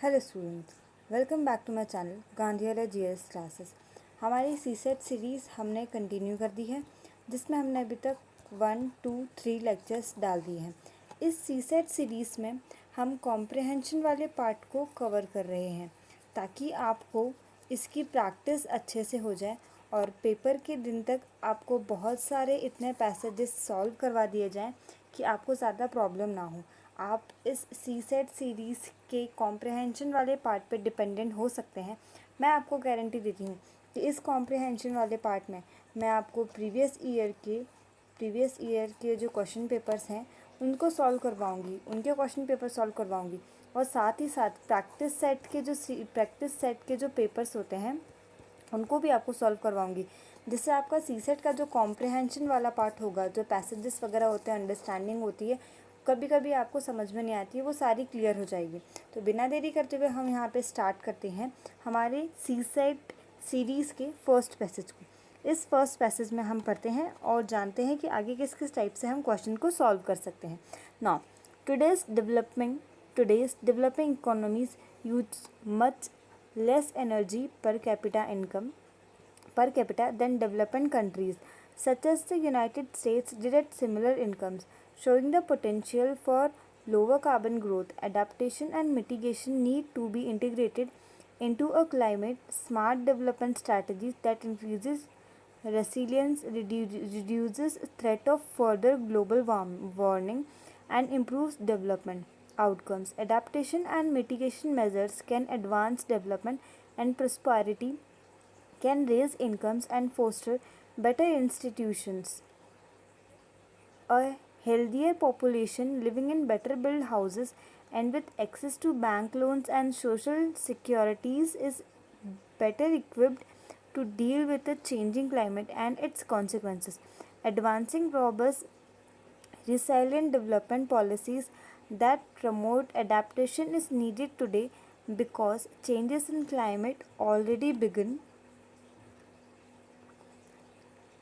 Hello students, welcome back to my channel Gandhiwala GS classes. हमारी CSAT series हमने continue कर दी है, जिसमें हमने अभी तक 1, 2, 3 लेक्चर्स डाल दिए हैं। इस सीसेट सीरीज़ में हम कॉम्प्रिहेंशन वाले पार्ट को कवर कर रहे हैं ताकि आपको इसकी प्रैक्टिस अच्छे से हो जाए और पेपर के दिन तक आपको बहुत सारे इतने पैसेजेस सॉल्व करवा दिए जाएं कि आपको ज़्यादा प्रॉब्लम ना हो। आप इस सीसेट सीरीज़ के कॉम्प्रिहेंशन वाले पार्ट पे डिपेंडेंट हो सकते हैं। मैं आपको गारंटी देती हूँ कि इस कॉम्प्रिहेंशन वाले पार्ट में मैं आपको प्रीवियस ईयर के जो क्वेश्चन पेपर्स हैं उनको सॉल्व करवाऊँगी, उनके क्वेश्चन पेपर सॉल्व करवाऊँगी और साथ ही साथ प्रैक्टिस सेट के जो पेपर्स होते हैं उनको भी आपको सॉल्व करवाऊंगी, जिससे आपका सीसेट का जो कॉम्प्रिहेंशन वाला पार्ट होगा, जो पैसेजेस वगैरह होते हैं, अंडरस्टैंडिंग होती है, कभी कभी आपको समझ में नहीं आती है, वो सारी क्लियर हो जाएगी। तो बिना देरी करते हुए हम यहाँ पे स्टार्ट करते हैं हमारे सीसेट सीरीज़ के फर्स्ट पैसेज को। इस फर्स्ट पैसेज में हम पढ़ते हैं और जानते हैं कि आगे किस किस टाइप से हम क्वेश्चन को सॉल्व कर सकते हैं। Now today's developing economies use much less energy per capita than developing countries, such as the United States, did at similar incomes, showing the potential for lower carbon growth. Adaptation and mitigation need to be integrated into a climate smart development strategies that increases resilience, reduces threat of further global warming, and improves development outcomes. Adaptation and mitigation measures can advance development and prosperity, can raise incomes and foster better institutions. A healthier population living in better built houses and with access to bank loans and social securities is better equipped to deal with the changing climate and its consequences. Advancing robust, resilient development policies that promote adaptation is needed today because changes in climate already begin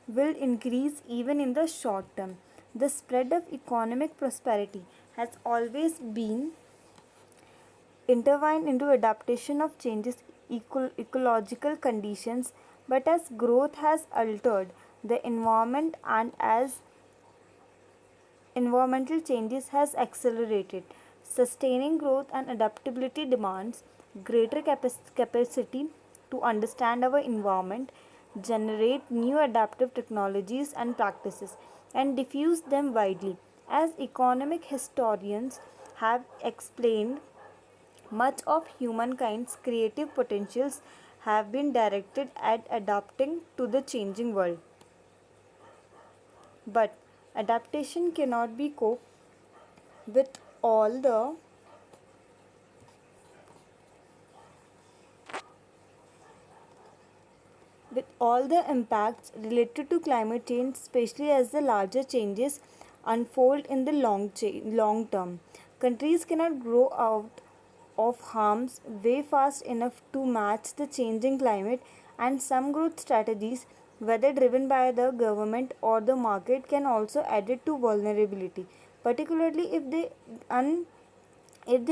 will increase even in the short term. The spread of economic prosperity has always been intertwined into adaptation of changes ecological conditions, but as growth has altered the environment and as environmental changes has accelerated, sustaining growth and adaptability demands greater capacity to understand our environment, generate new adaptive technologies and practices, and diffuse them widely. As economic historians have explained, much of humankind's creative potentials have been directed at adapting to the changing world. But adaptation cannot be coped with all the impacts related to climate change, especially as the larger changes unfold in the long term. Countries cannot grow out of harm's way fast enough to match the changing climate, and some growth strategies, whether driven by the government or the market, can also add it to vulnerability, particularly if they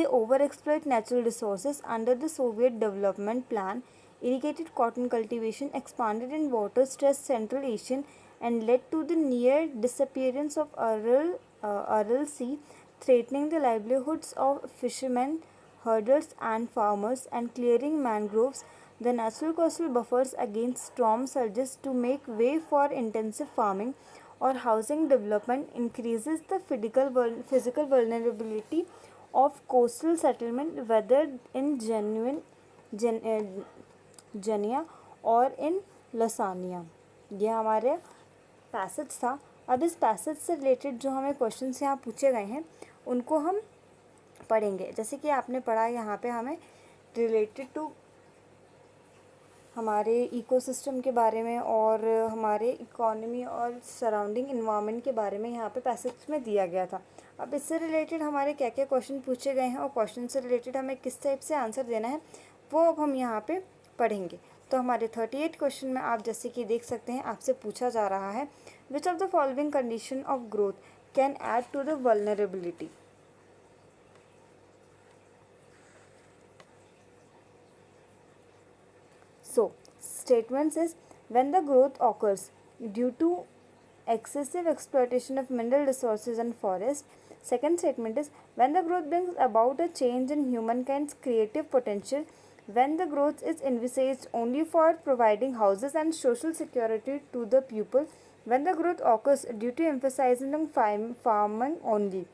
overexploit natural resources. Under the Soviet development plan, irrigated cotton cultivation expanded in water-stressed Central Asia and led to the near disappearance of Aral Sea, threatening the livelihoods of fishermen, herders, and farmers, and clearing mangroves, the natural coastal buffers against storm surges to make way for intensive farming or housing development, increases the physical vulnerability of coastal settlement, whether in जनिया और इन लसानिया। ये हमारे passage था। अब इस passage से related जो हमें क्वेश्चंस यहाँ पूछे गए हैं उनको हम पढ़ेंगे। जैसे कि आपने पढ़ा यहाँ पे हमें रिलेटेड टू हमारे इकोसिस्टम के बारे में और हमारे इकोनॉमी और सराउंडिंग इन्वायरमेंट के बारे में यहाँ पे पैसेज में दिया गया था। अब इससे रिलेटेड हमारे क्या क्या क्वेश्चन पूछे गए हैं और क्वेश्चन से रिलेटेड हमें किस टाइप से आंसर देना है वो अब हम यहाँ पे पढ़ेंगे। तो हमारे 38 क्वेश्चन में आप जैसे कि देख सकते हैं आपसे पूछा जा रहा है, which of the following condition of growth can add to the vulnerability. statements is when the growth occurs due to excessive exploitation of mineral resources and forests. Second statement is when the growth brings about a change in humankind's creative potential, when the growth is envisaged only for providing houses and social security to the people, when the growth occurs due to emphasizing on farming only.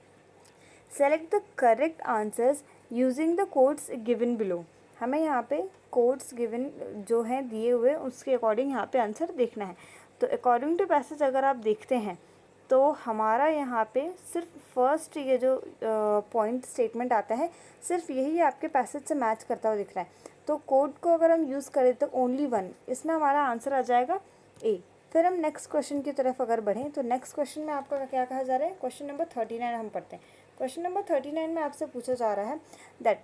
Select the correct answers using the codes given below. हमें यहाँ पे codes given जो हैं दिए हुए उसके according यहाँ पे आंसर देखना है. तो अकॉर्डिंग टू पैसेज अगर आप देखते हैं तो हमारा यहाँ पे सिर्फ फर्स्ट ये जो पॉइंट स्टेटमेंट आता है सिर्फ यही आपके पैसेज से मैच करता हुआ दिख रहा है. तो कोड को अगर हम यूज़ करें तो ओनली वन, इसमें हमारा आंसर आ जाएगा ए. फिर हम नेक्स्ट क्वेश्चन की तरफ अगर बढ़ें तो नेक्स्ट क्वेश्चन में आपका क्या कहा जा रहा है, क्वेश्चन नंबर 39 हम पढ़ते हैं. क्वेश्चन नंबर 39 में आपसे पूछा जा रहा है that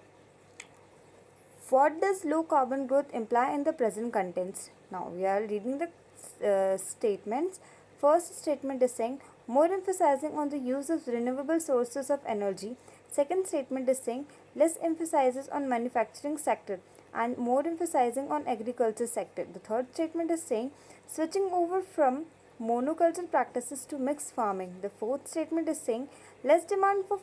what does low carbon growth imply in the present contents. Now we are reading the statements. First statement is saying more emphasizing on the use of renewable sources of energy. Second statement is saying less emphasis on manufacturing sector and more emphasizing on agriculture sector. The third statement is saying switching over from monoculture practices to mixed farming. The fourth statement is saying less demand for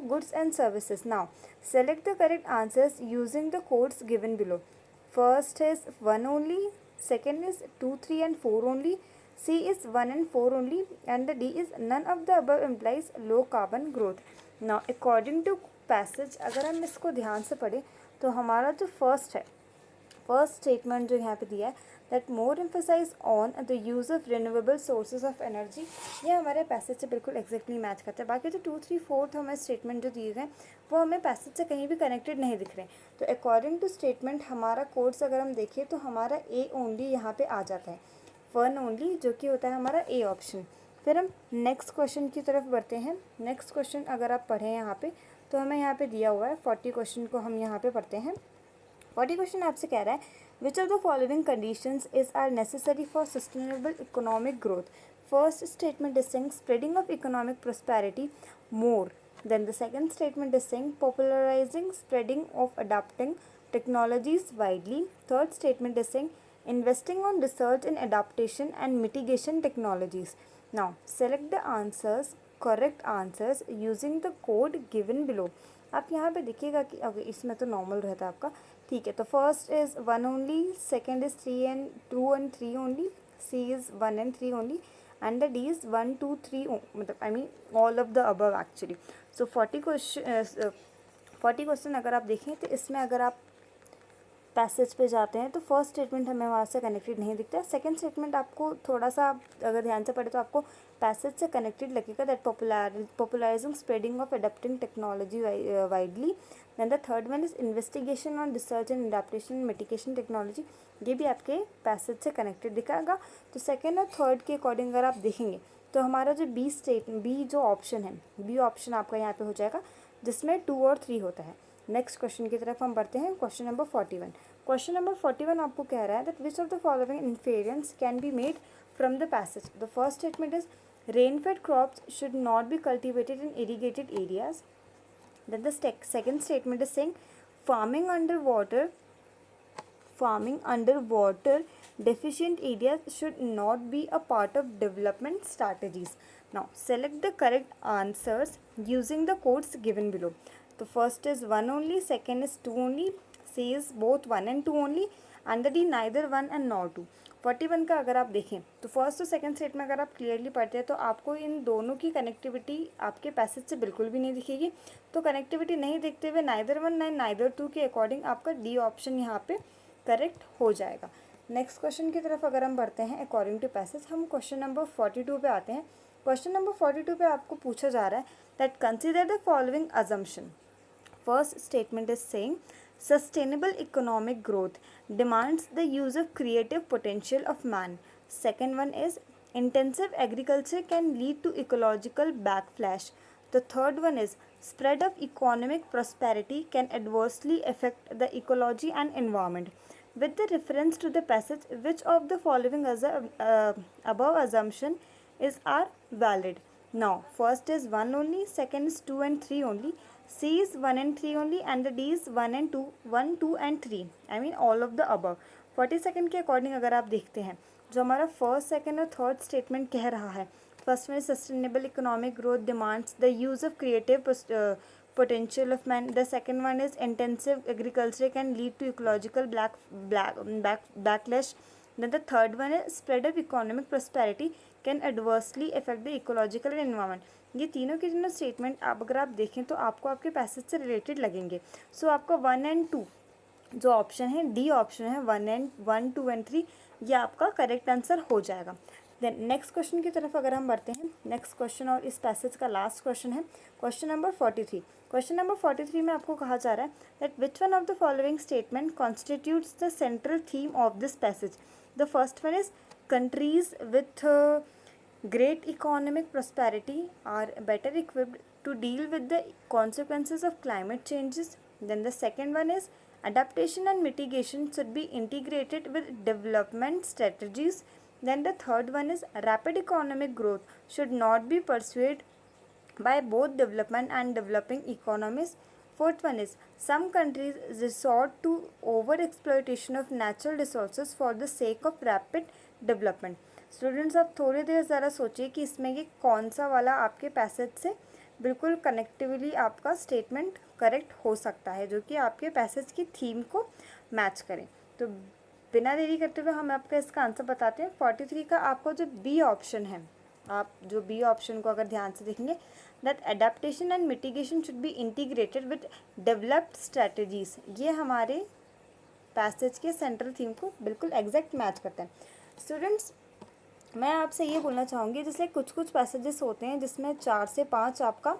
goods and services. Now select the correct answers using the codes given below. First is 1 only, second is 2, 3 and 4 only, C is 1 and 4 only, and the D is none of the above implies low carbon growth. Now according to passage अगर हम इसको ध्यान से पढ़ें तो हमारा जो first है, फर्स्ट स्टेटमेंट जो यहाँ पे दिया है that more emphasize on the use of renewable sources of energy, ये हमारे पैसेज से बिल्कुल एग्जैक्टली मैच करता है. बाकी जो 2, 3, 4 हमें स्टेटमेंट जो दिए गए वो हमें पैसेज से कहीं भी कनेक्टेड नहीं दिख रहे. तो अकॉर्डिंग टू स्टेटमेंट हमारा कोड्स अगर हम देखें तो हमारा ए ओनली यहाँ पे आ जाता है, 1 ओनली, जो कि होता है हमारा ए ऑप्शन. फिर हम नेक्स्ट क्वेश्चन की तरफ बढ़ते हैं. नेक्स्ट क्वेश्चन अगर आप पढ़ें यहाँ पे तो हमें यहाँ पे दिया हुआ है 40 क्वेश्चन को हम यहाँ पे पढ़ते हैं. 40 क्वेश्चन आपसे कह रहा है which of the following conditions are necessary for sustainable economic growth. First statement is saying spreading of economic prosperity more. Then the second statement is saying popularizing, spreading of adapting technologies widely. Third statement is saying investing on research in adaptation and mitigation technologies. Now select the answers, correct answers using the code given below. आप यहाँ पे देखिएगा कि अगर इसमें तो normal रहता है आपका, ठीक है. तो first is 1 only, second is 3 and 2 and 3 only, C is 1 and 3 only, and the D is 1, 2, 3 मतलब I mean all of the above actually. So 40 question अगर आप देखें तो इसमें अगर आप पैसेज पे जाते हैं तो फर्स्ट स्टेटमेंट हमें वहाँ से कनेक्टेड नहीं दिखता. सेकंड स्टेटमेंट आपको थोड़ा सा अगर ध्यान से पढ़े तो आपको पैसेज से कनेक्टेड लगेगा that popularizing spreading of adapting technology widely. Then the third one is investigation on research and adaptation and mitigation technology, ये भी आपके पैसेज से कनेक्टेड दिखाएगा. तो सेकेंड और थर्ड के अकॉर्डिंग अगर आप देखेंगे तो हमारा जो बी जो ऑप्शन है, बी ऑप्शन आपका यहाँ पे हो जाएगा जिसमें 2 और 3 होता है. नेक्स्ट क्वेश्चन की तरफ हम बढ़ते हैं. Question number 41. क्वेश्चन नंबर 41 आपको कह रहा है that which of the following inference can be made from the passage. The first statement is rain-fed crops should not be cultivated in irrigated areas. Then the second statement is saying farming underwater deficient areas should not be a part of development strategies. Now select the correct answers using the codes given below. The first is 1 only, second is 2 only, C is both 1 and 2 only, and the D neither 1 and nor 2. 41 का अगर आप देखें तो first और second statement अगर आप clearly पढ़ते हैं तो आपको इन दोनों की कनेक्टिविटी आपके पैसेज से बिल्कुल भी नहीं दिखेगी. तो कनेक्टिविटी नहीं देखते हुए नाइदर 1 एंड नाइदर 2 के अकॉर्डिंग आपका डी ऑप्शन यहाँ पे करेक्ट हो जाएगा. नेक्स्ट क्वेश्चन की तरफ अगर हम बढ़ते हैं अकॉर्डिंग टू पैसेज, हम क्वेश्चन नंबर 42 पे आते हैं. क्वेश्चन नंबर 42 पे आपको पूछा जा रहा है that consider the following assumption. First statement is saying sustainable economic growth demands the use of creative potential of man. Second one is intensive agriculture can lead to ecological backflash. The third one is spread of economic prosperity can adversely affect the ecology and environment. With the reference to the passage, which of the following above assumption are valid? Now first is 1 only, second is 2 and 3 only, C is 1 and 3 only, and the D is 1 and 2, 1, 2 and 3. I mean all of the above. 42 के according अगर आप देखते हैं, जो हमारा first, second और third statement कह रहा है, फर्स्ट में sustainable economic growth demands the use of creative potential of man. The second one is intensive agriculture can lead to ecological backlash. Then the third one is spread of economic prosperity can adversely affect the ecological and environment. ये तीनों के तीनों statement आप अगर आप देखें तो आपको आपके पैसेज से रिलेटेड लगेंगे. सो आपका 1 एंड 2 जो ऑप्शन है, डी ऑप्शन है, 1, 2 एंड 3, ये आपका करेक्ट आंसर हो जाएगा. देन नेक्स्ट क्वेश्चन की तरफ अगर हम बढ़ते हैं, नेक्स्ट क्वेश्चन और इस पैसेज का लास्ट क्वेश्चन है क्वेश्चन नंबर 43. क्वेश्चन नंबर 43 में आपको कहा जा रहा है that which one of the following statement constitutes the central theme of this passage. The first one is countries with great economic prosperity are better equipped to deal with the consequences of climate changes. Then the second one is adaptation and mitigation should be integrated with development strategies. Then the third one is rapid economic growth should not be pursued by both development and developing economies. Fourth one is some countries resort to over exploitation of natural resources for the sake of rapid development. Students आप थोड़ी देर ज़रा सोचिए कि इसमें ये कौन सा वाला आपके पैसेज से बिल्कुल कनेक्टिवली आपका स्टेटमेंट करेक्ट हो सकता है, जो कि आपके पैसेज की थीम को मैच करें. तो बिना देरी करते हुए हम आपका इसका आंसर बताते हैं. 43 का आपको जो बी ऑप्शन है, आप जो बी ऑप्शन को अगर ध्यान से देखेंगे, that adaptation and mitigation should be integrated with developed strategies, ये हमारे पैसेज के सेंट्रल थीम को बिल्कुल एग्जैक्ट मैच करते हैं. स्टूडेंट्स मैं आपसे ये बोलना चाहूँगी, जैसे कुछ कुछ पैसेजेस होते हैं जिसमें 4 से 5 आपका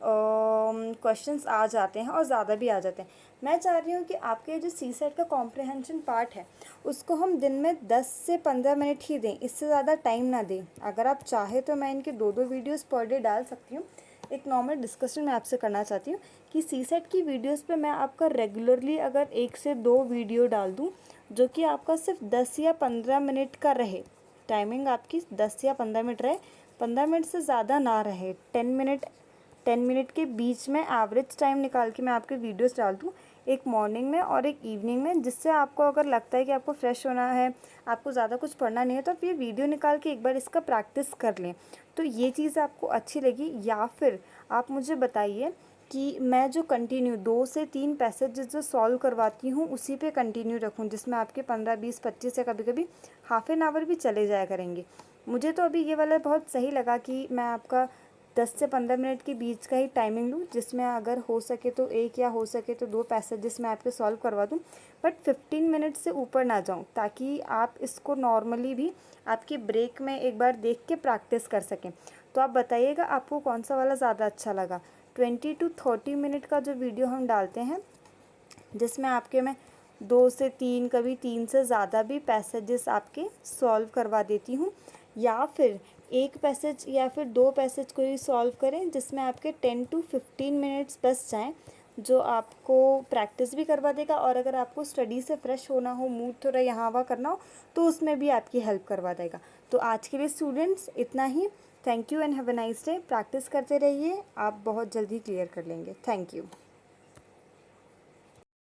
क्वेश्चंस आ जाते हैं और ज़्यादा भी आ जाते हैं. मैं चाह रही हूँ कि आपके जो सी सेट का कॉम्प्रहेंशन पार्ट है उसको हम दिन में 10 से 15 मिनट ही दें, इससे ज़्यादा टाइम ना दें. अगर आप चाहे तो मैं इनके 2 वीडियोस पर डे डाल सकती हूँ. एक नॉर्मल डिस्कशन मैं आपसे करना चाहती हूँ कि सी सेट की वीडियोस पे मैं आपका रेगुलरली अगर 1 से 2 वीडियो डाल दूँ, जो कि आपका सिर्फ 10 या 15 मिनट का रहे, टाइमिंग आपकी 10 या 15 मिनट रहे, 15 मिनट से ज़्यादा ना रहे, 10 मिनट के बीच में एवरेज टाइम निकाल के मैं आपके वीडियोस डाल दूँ, एक मॉर्निंग में और एक इवनिंग में, जिससे आपको अगर लगता है कि आपको फ्रेश होना है, आपको ज़्यादा कुछ पढ़ना नहीं है, तो आप ये वीडियो निकाल के एक बार इसका प्रैक्टिस कर लें. तो ये चीज़ आपको अच्छी लगी, या फिर आप मुझे बताइए कि मैं जो कंटिन्यू 2 से 3 पैसेजेस जो सॉल्व करवाती हूँ उसी पे कंटिन्यू रखूँ, जिसमें आपके 15, 20, 25 या कभी कभी हाफ एन आवर भी चले जाया करेंगे. मुझे तो अभी ये वाला बहुत सही लगा कि मैं आपका 10 से 15 मिनट के बीच का ही टाइमिंग लूँ, जिसमें अगर हो सके तो 1 या हो सके तो 2 पैसेजेस मैं आपके सॉल्व करवा दूँ, बट 15 मिनट से ऊपर ना जाऊँ, ताकि आप इसको नॉर्मली भी आपकी ब्रेक में एक बार देख के प्रैक्टिस कर सकें. तो आप बताइएगा आपको कौन सा वाला ज़्यादा अच्छा लगा. 20 to 30 मिनट का जो वीडियो हम डालते हैं, जिसमें आपके मैं 2 से 3, कभी 3 से ज़्यादा भी पैसेजेस आपके सॉल्व करवा देती हूँ, या फिर एक पैसेज या फिर 2 पैसेज को ही सॉल्व करें, जिसमें आपके 10 to 15 मिनट्स बस जाएँ, जो आपको प्रैक्टिस भी करवा देगा, और अगर आपको स्टडी से फ्रेश होना हो, मूड थोड़ा यहाँ वहाँ करना हो, तो उसमें भी आपकी हेल्प करवा देगा. तो आज के लिए स्टूडेंट्स इतना ही. Thank you and have a nice day. Practice करते रहिए, आप बहुत जल्दी क्लियर कर लेंगे. Thank you.